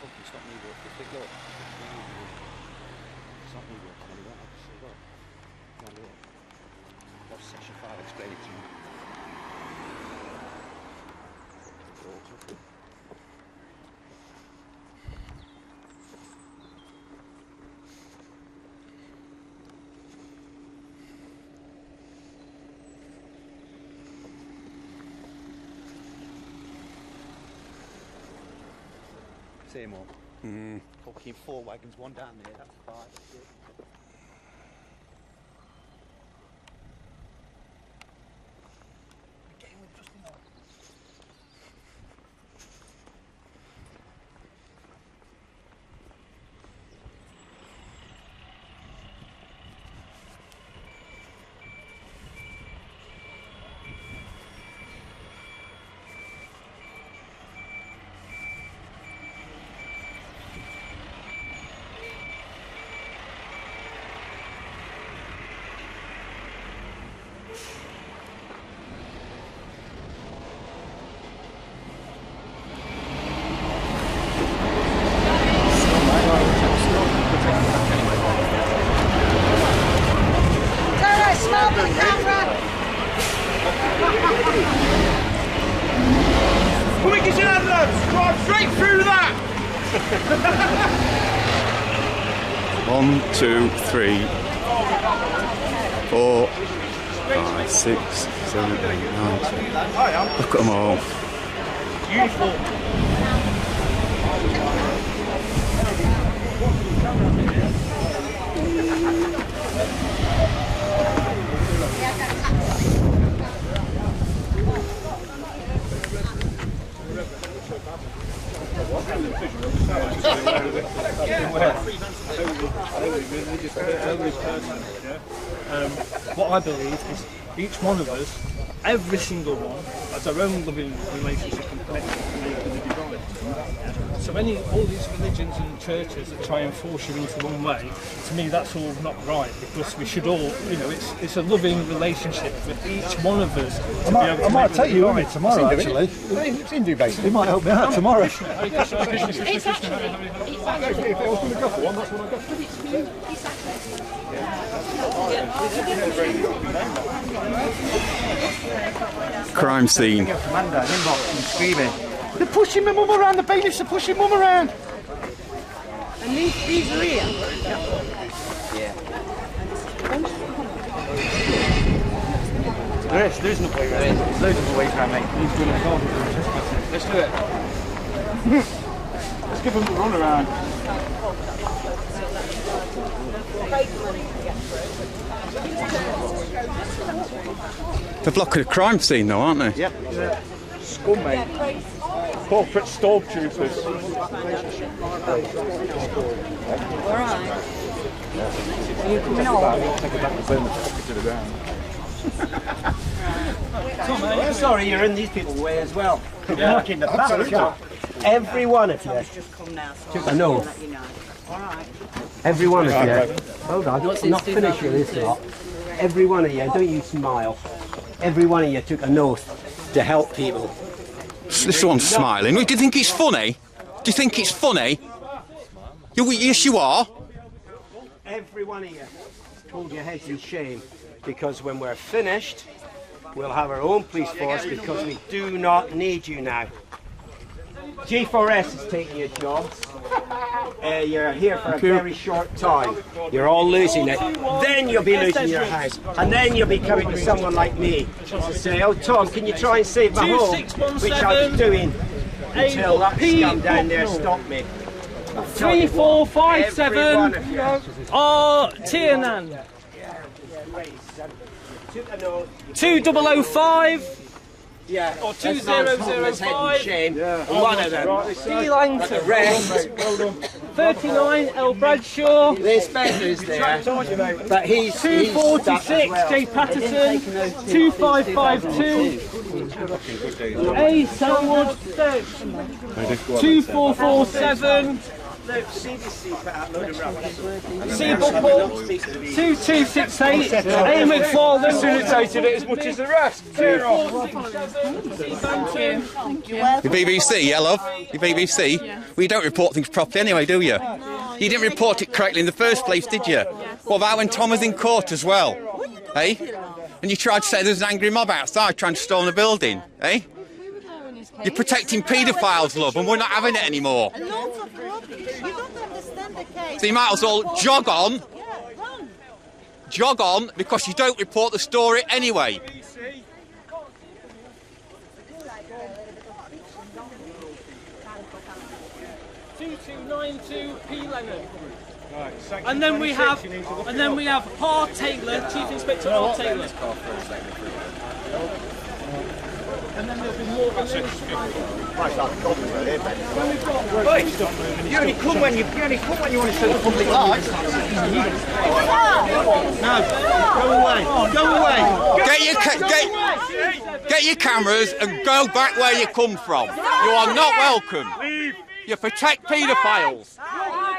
fucking stop me walking. If they go, stop me walking. And he won't have to say, look. Now look. What's section 5? Explain it to me. Same old. Fucking 4 wagons, one down there, that's 5. That's it. Quick as you can, lads! Drive straight through that! 1, 2, 3, 4, 5, 6, 7, 8, 9, 10. Look at them all. Beautiful. What I believe is each one of us, every single one, has our own loving relationship and connection with the divine. So all these religions and churches that try and force you into one way, to me that's all not right, because we should all, it's a loving relationship for each one of us. I might take you on it tomorrow, actually. It's Hindu based. He might help me out tomorrow. It's actually If I was going to go for one, that's what I go for. Crime scene. Commander, inbox and screaming. They're pushing my mum around, the bailiffs are pushing mum around. And these are here. Yeah. There is no way around. There's loads of ways around, mate. Let's do it. Let's give them a run around. They're blocking a crime scene though, aren't they? Yep. Scum, mate. Corporate stormtroopers. Alright. Are you coming on? Take it back and burn the fucker to the ground. We're sorry you're in these people's way as well. Look in the back. Every one of you Just come now, so took an oath. let you know. Alright. Every one of you. Hold on, I'm not finished with this lot. Every one of you, don't you smile. Every one of you took an oath to help people. This one's smiling. Do you think it's funny? Do you think it's funny? Yes, you are. Every one of you hold your heads in shame, because when we're finished, we'll have our own police force, because we do not need you now. G4S is taking your jobs. You're here for a very short time. You're all losing it. Then you'll be losing your house. And then you'll be coming to someone like me to say, oh Tom, can you try and save my home? Which I was doing until that scum down there stopped me. 3457 Tiernan. 2005. Yeah, or 2005. One of them. D Langton. The rest. 39 L Bradshaw. The inspector is there, but he's 246 J Patterson. 2552 A Selwood. 2447 look, CBC put out a load of rubbish. Seabuckle, 2268, A McFarlane. Facilitated it as much as the rest. Clear off. Your BBC, yeah, love? Your BBC? Well, you don't report things properly anyway, do you? You didn't report it correctly in the first place, did you? What about when Tom was in court as well? Eh? And you tried to say there was an angry mob outside trying to storm the building, eh? You're protecting paedophiles, love, and we're not having it anymore. Lots of rubbish. You don't understand the case. So you might as well jog on. Yeah, run. Jog on, because you don't report the story anyway. 2292 P. Lennon. And then we have Har Taylor, Chief Inspector Har Taylor. And then there'll be more than Right, you only come when you want to show the public light. No, go away, go away. Get your cameras and go back where you come from. You are not welcome. You protect paedophiles.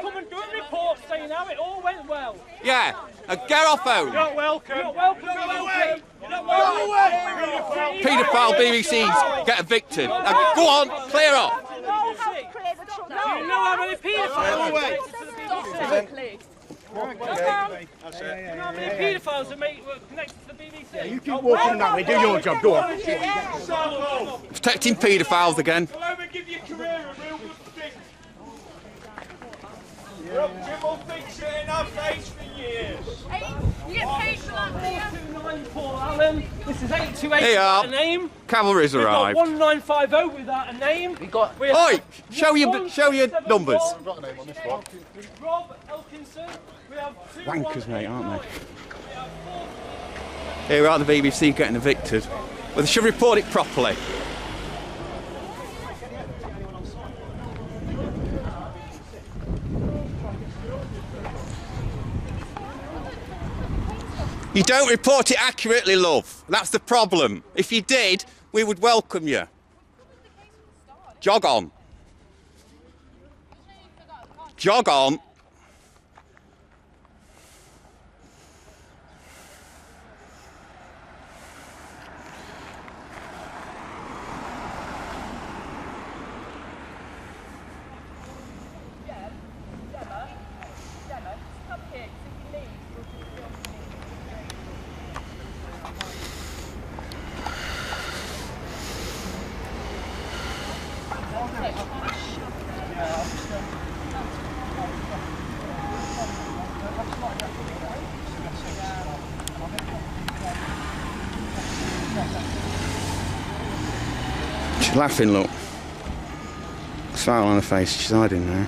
come and do a report saying how it all went well. Yeah, and get off home. You're not welcome. You're not welcome. Go away. Go away. Paedophile BBCs get evicted. Now, go on, clear off. Do you know how many paedophiles? Go away. Do you know how many paedophiles are connected to the BBC? You keep walking that way, do your job, go on. Protecting paedophiles again. Go home and give your career a real good fix. Rob Jim will fix it in our face for years. You get paid for that, do you? 294 Alan. This is 828 Here you are. without a name. Cavalry's We've got arrived. 1950 without a name. We got. Oi, show your numbers. Rob Elkinson. We have two Wankers, mate, aren't they? Here we are, the BBC getting evicted. Well, they should report it properly. You don't report it accurately, love. That's the problem. If you did, we would welcome you. Jog on. Jog on. She's laughing, look. Smile on her face, she's hiding now.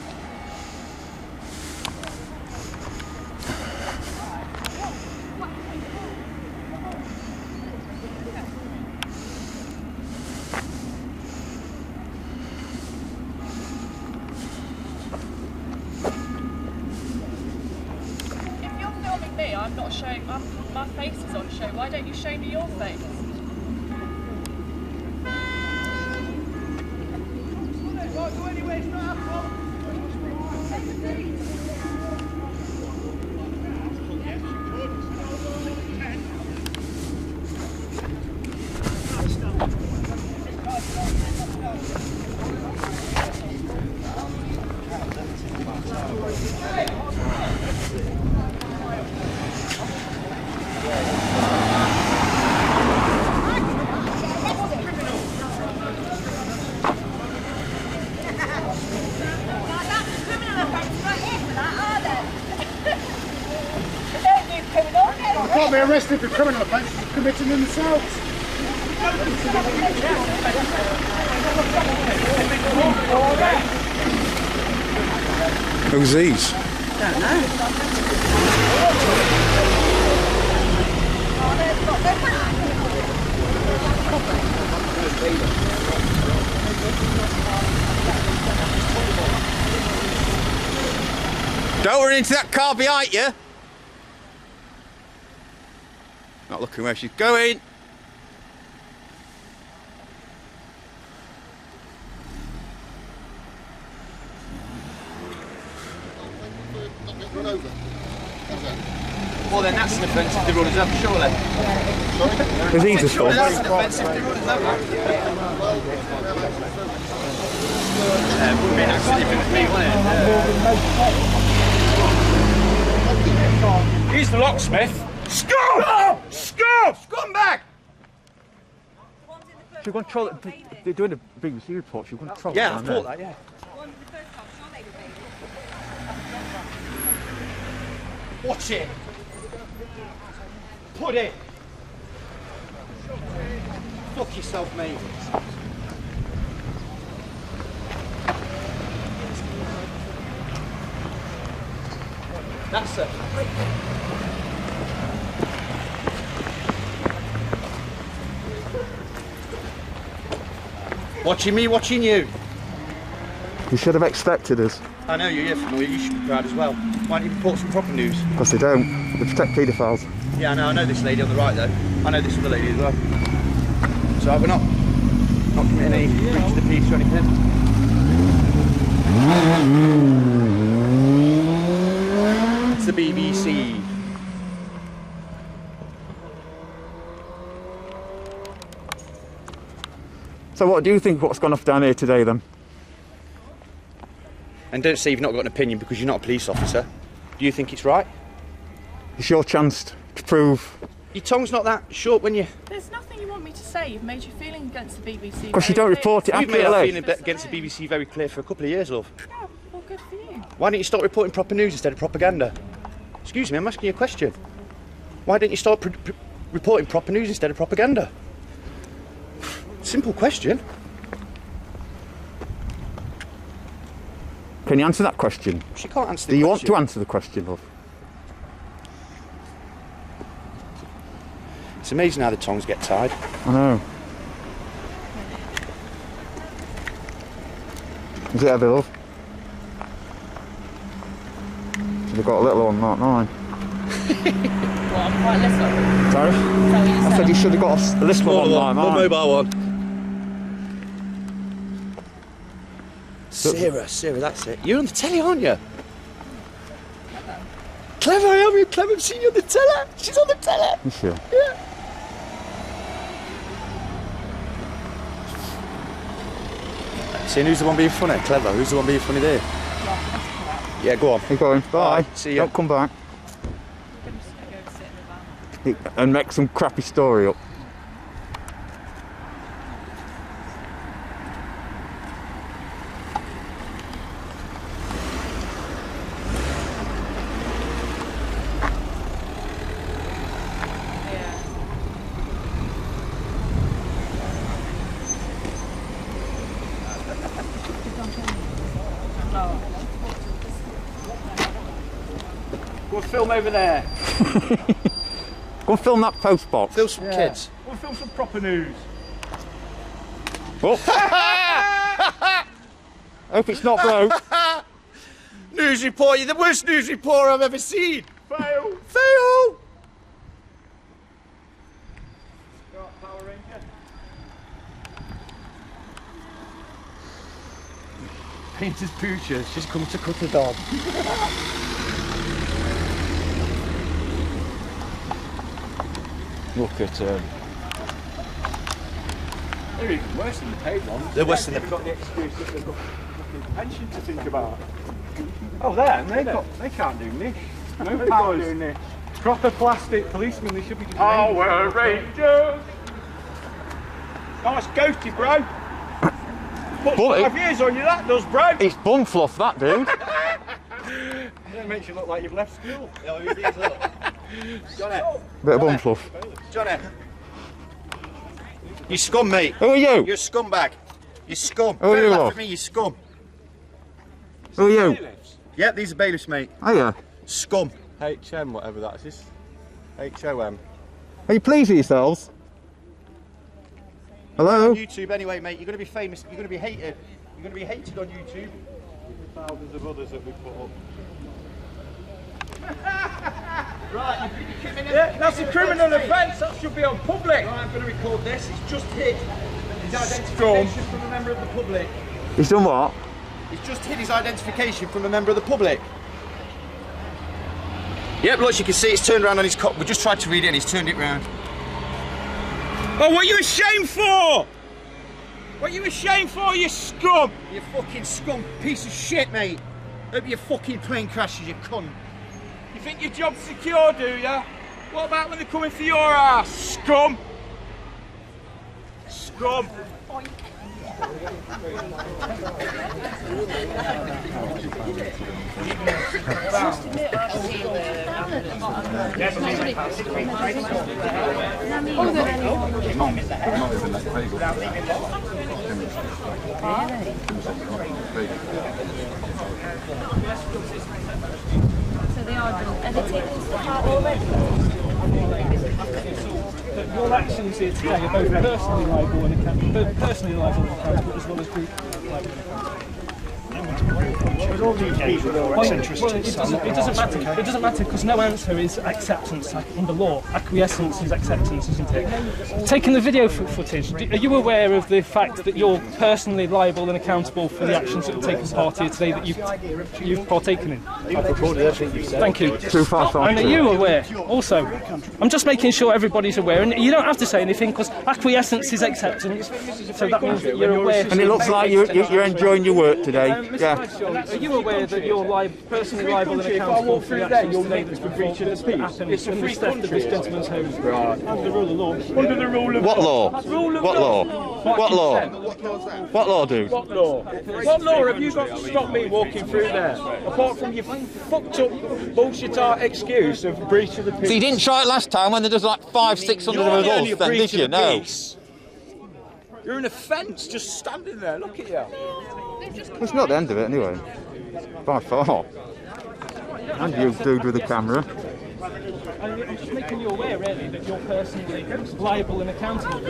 If you're filming me, I'm not showing, my face is on show. Why don't you show me your face? Can't be arrested for criminal offences committed themselves. Who's these? Don't know. Don't run into that car behind you. Not looking where she's going. Run over. How's that? Well, then that's an offence if they run us over, surely. Because he's a Surely skull. that's an offence if they run us over. Would be an accident if it was me, wouldn't it? He's the locksmith. Scum! Scum! Scumbag! She's going to troll it. They're doing a BBC report. She's going to troll it. Yeah, I thought that, yeah. Watch it. Put it. Fuck yourself, mate. That's it. Watching me, watching you. You should have expected us. I know you're here for me, you should be proud as well. Why don't you report some proper news? Because they don't. They protect paedophiles. Yeah, I know this lady on the right though. I know this other lady as well. So we're not committing any breach of the peace or anything. It's the BBC. So what do you think what's gone off down here today then? And don't say you've not got an opinion because you're not a police officer. Do you think it's right? It's your chance to prove. Your tongue's not that short when you... There's nothing you want me to say. You've made your feeling against the BBC. Because you don't report it We've made our accurately. feeling against the BBC very clear for a couple of years, love. Yeah, well, good for you. Why don't you start reporting proper news instead of propaganda? Excuse me, I'm asking you a question. Why don't you start reporting proper news instead of propaganda? Simple question. Can you answer that question? She can't answer the Do you question. want to answer the question, love? It's amazing how the tongues get tied. I know. Is it heavy, love? Should have got a little one, not mine. Well, I'm quite little. Sorry? I said you should have got a little one like More mine. mobile one. Sarah, that's it. You're on the telly, aren't you? Clever, I am. You're clever. I've seen you on the telly. She's on the telly. You sure? Yeah. Seeing who's the one being funny? Clever. Who's the one being funny there? Yeah, go on. You're going. Bye. See you. Don't come back. And make some crappy story up. Go and film over there. Go and film that post box. Film some kids. Go and film some proper news. Oh. Hope it's not broke. News report. You're the worst news reporter I've ever seen. Fail. Fail. Power Ranger. Painter's pooches. She's come to cut a dog. Look at They're even worse than the paid ones. They're worse than They've got the excuse that they've got fucking pension to think about. Oh, they can't do niche. No power doing niche. Proper plastic policemen, they should be just Power Rangers! Nice ghosty, bro. Put Bully. 5 years on you, that does, bro. It's bum fluff, that dude. It makes you look like you've left school. Johnny. Bit of bum fluff. Johnny. You scum, mate. Who are you? You're a scumbag. You scum. Who are Don't you, laugh love? at me, you scum. Who are you? Yep, these are bailiffs, mate. Are you? Scum. HM, whatever that is. HOM. Are you pleased with yourselves? Hello? On YouTube anyway, mate. You're going to be famous. You're going to be hated. You're going to be hated on YouTube. Thousands of others that we put up. Right, Yeah, that's a criminal offence. That should be on public. Right, I'm going to record this. It's just hid his identification from a member of the public. He's done what? He's just hid his identification from a member of the public. Yep, look, you can see it's turned around on his cop. We just tried to read it and he's turned it round. Oh, what are you ashamed for? What are you ashamed for, you scum? You fucking scum piece of shit, mate. Hope your fucking plane crashes, you cunt. You think your job's secure, do ya? What about when they're coming for your ass, scum? Scum. So they are taking stuff out already? Your actions here today are both personally liable and accountable, as well as group liable. With all these people who are eccentricities. It doesn't matter because no answer is acceptance under law. Acquiescence is acceptance, isn't it? Taking the video footage, are you aware of the fact that you're personally liable and accountable for the actions that have taken part here today that you've partaken in? I've recorded everything you've said. Thank you. Too far. And are you aware? Also, I'm just making sure everybody's aware, and you don't have to say anything because acquiescence is acceptance. So that means that you're aware. And it looks like you're enjoying your work today. Yeah. Are you aware that you're personally liable and accountable for the actions today that's been breaching the peace? It's a free country. This gentleman's home. Right. Under the rule of law. Under the rule of What law? What law? What law? What law, dude? What law? What law have you got to stop me walking through there? Apart from your fucked up bullshit art excuse of breach of the peace. So you didn't try it last time when there was like 500-600 of us then, did you? No. You're in a fence just standing there, look at you. It's not the end of it anyway. By far. And you dude with the camera. I'm just making you aware, really, that you're personally liable and accountable.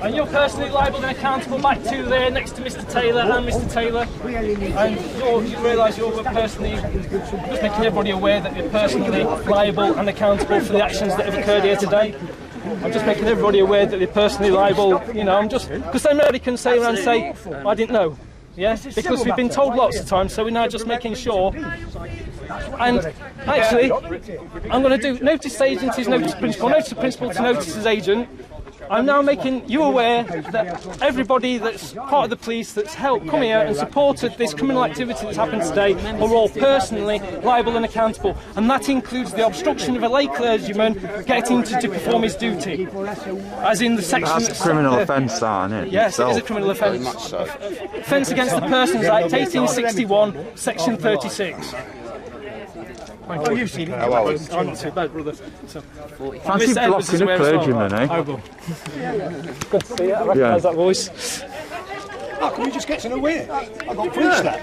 And you're personally liable and accountable back to there, next to Mr. Taylor and Mr. Taylor. And you realise you're personally, just making everybody aware that you're personally liable and accountable for the actions that have occurred here today. I'm just making everybody aware that they're personally liable, you know, I'm just, because then nobody can say around and say, I didn't know. Yeah, because we've been told lots of times, so we're now just making sure. And actually, I'm going to do notice to agencies, notice to principal to notice as agent. I'm now making you aware that everybody that's part of the police that's helped come here and supported this criminal activity that's happened today are all personally liable and accountable. And that includes the obstruction of a lay clergyman getting to perform his duty. As in the section... That's a criminal offence, that, isn't it? Yes, it is a criminal offence. Very much so. Offence against the Persons Act, 1861, section 36. Oh, you've seen it. How are we? I'm not too bad, brother. So, Fancy blocking a clergyman, eh? I will. Good to see you. I recognise that voice. How can we just get to know where? I got preached that.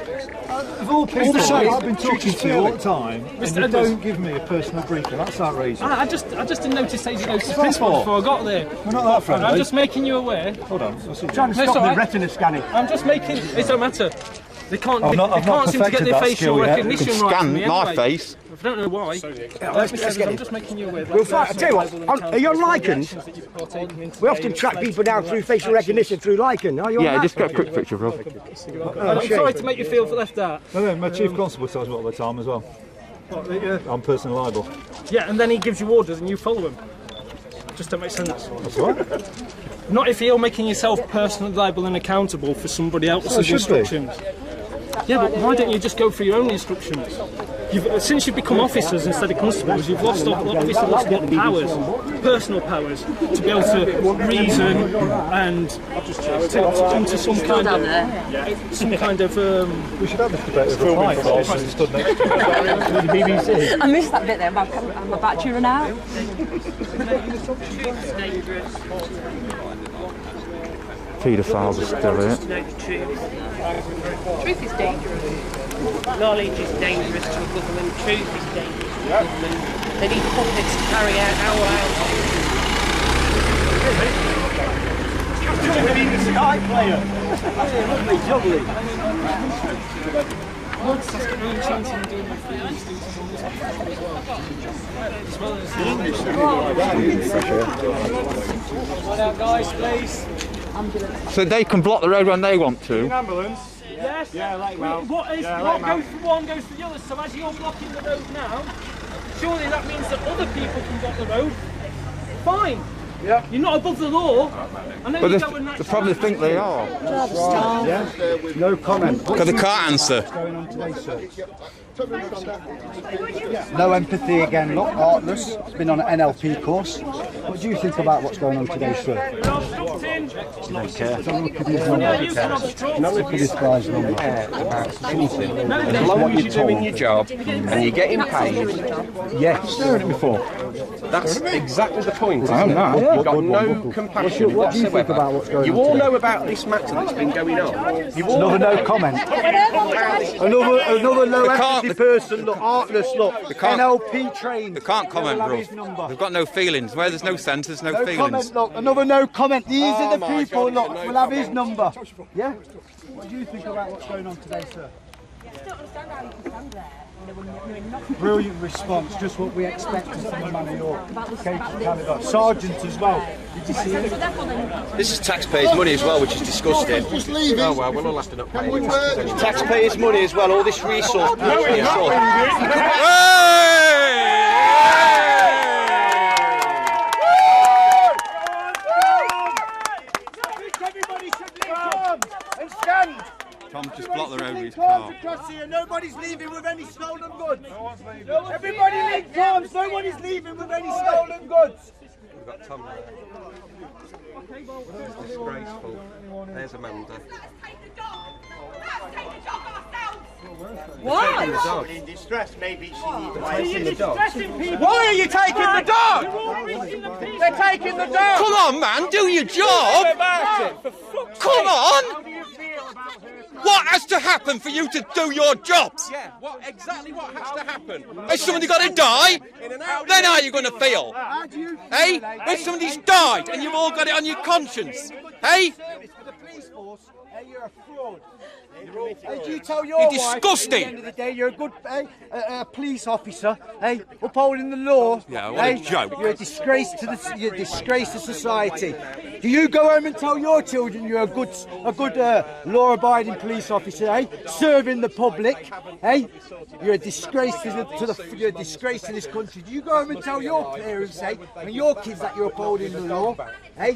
Of all people, I've been talking to you all the time, and you don't give me a personal briefing. That's outrageous. I just didn't notice that you noticed the principal before I got there. We're not that friendly. I'm just making you aware. Hold on. I'm trying to stop the retina scanning. I'm just making. It don't matter. They can't. I've They not can't seem to get perfected their that facial skill yet. recognition right. Scan from me my anyway. face. I don't know why. I'm just making you aware. Well, I tell you what, are you on Lycan? We often track people down through facial recognition through Lycan. Are you on Yeah, that? just get a quick picture, bro. I'm sorry to make you feel left out. No, my chief constable tells me all the time as well. I'm personally liable. Yeah, and then he gives you orders and you follow him. Just don't make sense. That's right. Not if you're making yourself personally liable and accountable for somebody else's instructions. Yeah, but why don't you just go for your own instructions? Since you've become officers instead of constables, you've lost obviously lost a lot of powers, personal powers, to be able to reason and to come to some kind of. We should have this debate with a pint whilst we stood next to the BBC. I missed that bit there. I'm about to run out. Paedophiles are still here. Truth is dangerous. Knowledge is dangerous to a government. Truth is dangerous to a government. They need puppets to carry out our The Sky player. Lovely, jubbly. Guys, please. So they can block the road when they want to. Ambulance. Yes. Yeah, let him out. What Yeah, let goes him for one goes for the other. So as you're blocking the road now, surely that means that other people can block the road. Fine. Yeah. You're not above the law. I know But you they probably think they are. Yeah? No comment. Because they can't answer. What's going on today, sir? No empathy again, look, artless. It's been on an NLP course. What do you think about what's going on today, sir? Don't care. Don't look at his number. Don't look at this guy's number. About anything. As long as you're doing your job and you're getting paid. Yes. I've heard it before. That's exactly the point. I know. You've got no compassion What do you think whatsoever. about what's going You on all today? know about this matter that's been going on. You all Another know no comment. Another low empathy person, look, artless, look. NLP trained. They can't comment, They'll have bro. his number. They've got no feelings. Where there's no sense, there's no No feelings. comment, look. Another no comment. These are the my people, God, look, no will have his comment. number. Yeah? What do you think about what's going on today, sir? I don't understand how you can stand there. Brilliant response, just what we expected from the man of your case in Canada. Sergeant as well. Did you see him? This is taxpayers' money as well, which is disgusting. Oh well, we're not lasting up paying. Taxpayers' money as well, all this resource. Everybody should link arms and stand. Tom just blocked the road with his car. Across here, nobody's leaving with any stolen goods. Everybody link arms, nobody's leaving with any stolen goods. We've got Tom there. It's disgraceful. There's Amanda. Why? The dog. In distress, maybe she needs Taking the dog. Why are you taking the dog? They're taking the dog. Come on, man, do your job! Come on! What has to happen for you to do your jobs? Yeah, exactly what has to happen? Has somebody got to die? Then how are you going to feel? Hey? When somebody's died and you've all got it on your conscience? Hey? For the police force, you're a fraud. As you tell your You're wife, disgusting. at the end of the day, you're a good police officer, upholding the law. Yeah, what a joke. You're a disgrace to you're a disgrace to society. Do you go home and tell your children you're a good law-abiding police officer, serving the public, You're a disgrace you're a disgrace to this country. Do you go home and tell your parents, and your kids that you're upholding the law, and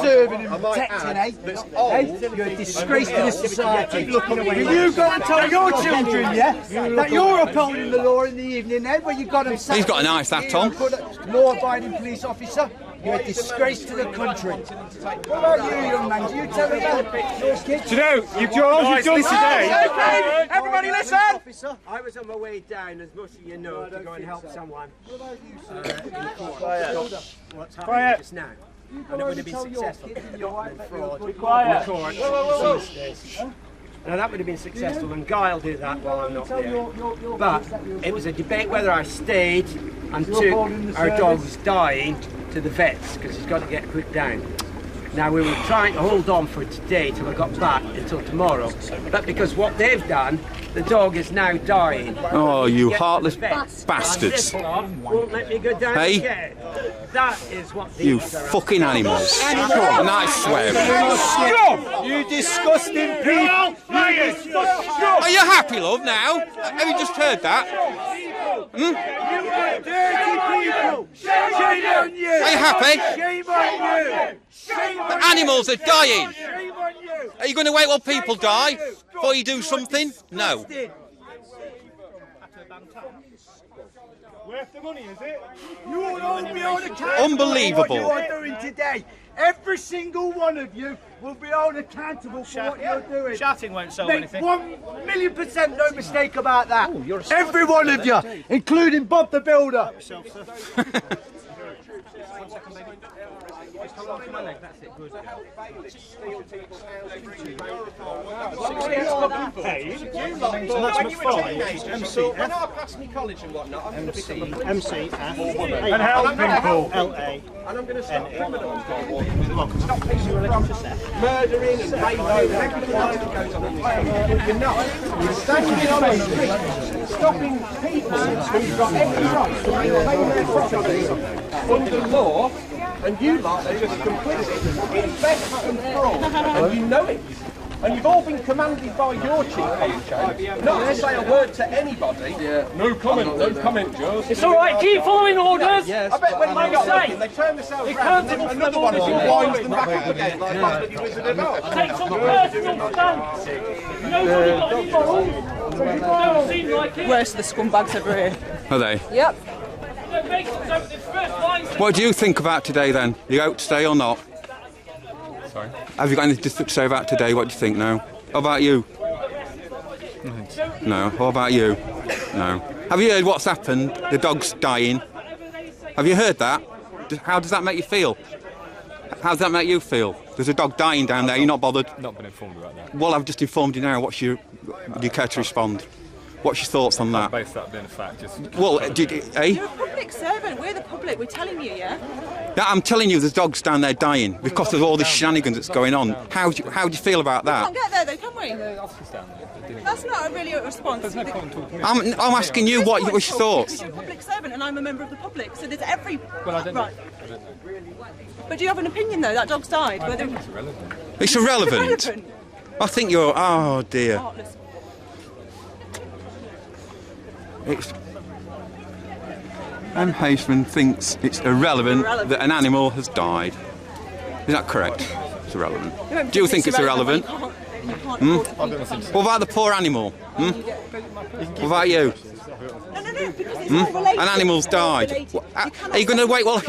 serving and protecting, You're a disgrace to this society. Do you go and tell your children, that you're upholding the law in the evening, when you got them sacked? He's got a nice that, Tom. Law-abiding police officer. You're a disgrace to the country. What about you, young man? Do you tell them that? Do you know, you've done today. Everybody listen! I was on my way down, as much as you know, to go and help someone. What's happening just now? And it would have been successful. Fraud. Quiet. Now that would have been successful, and Guy do that while I'm not there. But it was a debate whether I stayed and took our dog's dying to the vets, because he's got to get put down. Now we were trying to hold on for today till I got back until tomorrow, but because what they've done, the dog is now dying. Oh, you Get heartless to the vets. bastards. And this lot won't let me go down Hey? and get it. That is what these You are. fucking animals. Nice swearing. You disgusting people! Are you happy, love, now? Have you just heard that? Dirty people! Shame on you! Are you happy? Shame on you! Shame on The animals are dying. Shame on you! Are you going to wait while people die before you do something? No. Worth the money, is it? You will all be on account Unbelievable. for what you are doing today. Every single one of you will be held accountable for what you're doing. Shouting won't solve Make anything. 1,000,000% no mistake about that. Every one of you, including Bob the Builder. When I pass me college and whatnot, I'm going to become a MC and help people. and I'm going to stop criminals stop murdering and raping and everything else that goes on in this country. You're not. You're standing on a street, stopping people who've got every right to maintain their property under law, and you lot are just complicit in theft and fraud, and you know it. And you've all been commanded by your chief HO not to say a word to anybody. No comment, Joe. It's all right. Keep following orders. I bet when they got looking, they turned themselves around and then another one winds them back up again like Bastard You Wizard of Oz. Take some personal stance. Nobody got any morals. Don't seem like it. Worst of the scumbags ever here. Are they? Yep. What do you think about today then? You out today or not? Sorry? Have you got anything to say about today? What do you think now? How about you? No. What about you? No. Have you heard what's happened? The dog's dying. Have you heard that? How does that make you feel? How does that make you feel? There's a dog dying down there, you're not bothered? Not been informed about that. Well, I've just informed you now. Do you care to respond? What's your thoughts on that? Based that being a fact, just... Well, You're a public servant, we're the public, we're telling you, yeah? Yeah, I'm telling you, the dog's down there dying because of all this shenanigans that's going on. How do you feel about We that? can't get there though, can we? That's not really a response. I'm asking you what your thoughts. Because you're a public servant and I'm a member of the public, so there's every... Right. But do you have an opinion though? That dog's died. I think it's irrelevant. It's irrelevant. I think you're... Oh, dear. M. Haseman thinks it's irrelevant that an animal has died. Is that correct? It's irrelevant. Do you think it's irrelevant? What about the poor animal? What about you? No, because it's all related. An animal's died. Are you going to wait while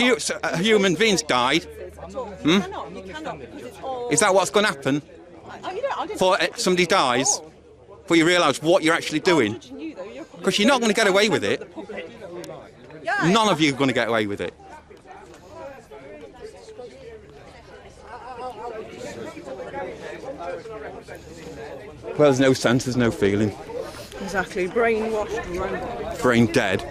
a human being's died? You cannot, because it's all... Is that what's going to happen? For somebody dies? Before you realise what you're actually doing? Because you're not going to get away with it. None of you are going to get away with it. Well, there's no sense, there's no feeling. Exactly, brainwashed, Brain dead.